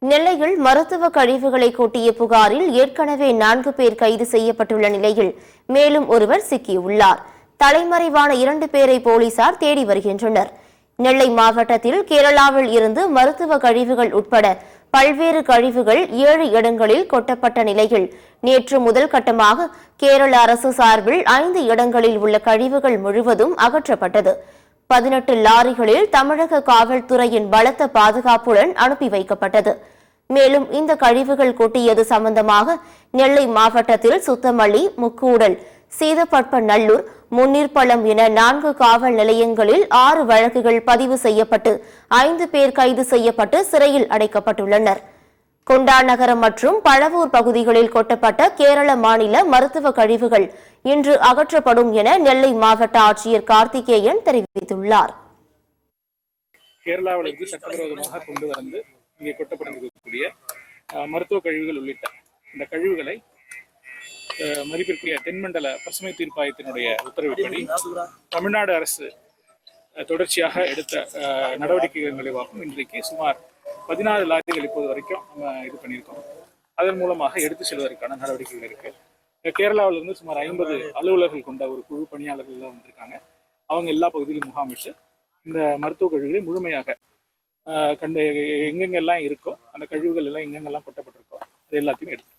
நெல்லையில் மருத்துவ கழிவுகளை கொட்டிய புகாரில் ஏற்கனவே 4 பேர் கைது செய்யப்பட்டுள்ள நிலையில் மேலும் ஒருவர் சிக்கியுள்ளார். தலைமறைவான 2 பேரை போலீசார் தேடி வருகின்றனர். நெல்லை மாவட்டத்தில் கேரளாவில் இருந்து மருத்துவ கழிவுகள் உட்பட பல்வேறு கழிவுகள் 7 இடங்களில் கொட்டப்பட்ட நிலையில் நேற்று முதல் கட்டமாக கேரள அரசு சார்பில் 5 இடங்களில் உள்ள கழிவுகள் முழுவதும் அகற்றப்பட்டது. 18 லாரிகளில் தமிழக காவல்துறையின் பலத்த பாதுகாப்புடன் அனுப்பி வைக்கப்பட்டது. மேலும் இந்த கழிவுகள் கொட்டியது சம்பந்தமாக நெல்லை மாவட்டத்தில் சுத்தமல்லி, முக்கூடல், சீதப்பட்பநல்லூர், முன்னீர்பள்ளம் என 4 காவல் நிலையங்களில் 6 வழக்குகள் பதிவு செய்யப்பட்டு 5 பேர் கைது செய்யப்பட்டு சிறையில் அடைக்கப்பட்டுள்ளனர். கொண்டா நகரம் மற்றும் பழவூர் பகுதிகளில் கொட்டப்பட்ட கேரள மாநில மருத்துவ கழிவுகள் இன்று அகற்றப்படும் என நெல்லை மாவட்ட ஆட்சியர் கார்த்திகேயன் தெரிவித்துள்ளார். கேரளாவிலிருந்து சட்டவிரோதமாக கொண்டு வந்து இங்கே கொட்டப்பட்டிருக்கக்கூடிய மருத்துவ கழிவுகள் உள்ளிட்ட இந்த கழிவுகளை மதிப்பிற்குரிய தென்மண்டல பசுமை தீர்ப்பாயத்தினுடைய உத்தரவின்படி தமிழ்நாடு அரசு தொடர்ச்சியாக எடுத்த நடவடிக்கைகள் விளைவாகும் இன்றைக்கு சுமார் 14 லாரிகள் இப்போது வரைக்கும் நம்ம இது பண்ணியிருக்கோம். அதன் மூலமாக எடுத்து செல்வதற்கான நடவடிக்கைகள் இருக்கு. கேரளாவிலிருந்து சுமார் 50 அலுவலர்கள் கொண்ட ஒரு குழு பணியாளர்கள் எல்லாம் வந்திருக்காங்க. அவங்க எல்லா பகுதியிலும் முகாமிட்டு இந்த மருத்துவ கழிவுகளை முழுமையாக எங்கெங்கெல்லாம் இருக்கோ அந்த கழிவுகள் எல்லாம் எங்கெங்கெல்லாம் கொட்டப்பட்டிருக்கோ அது எல்லாத்தையும் எடுத்து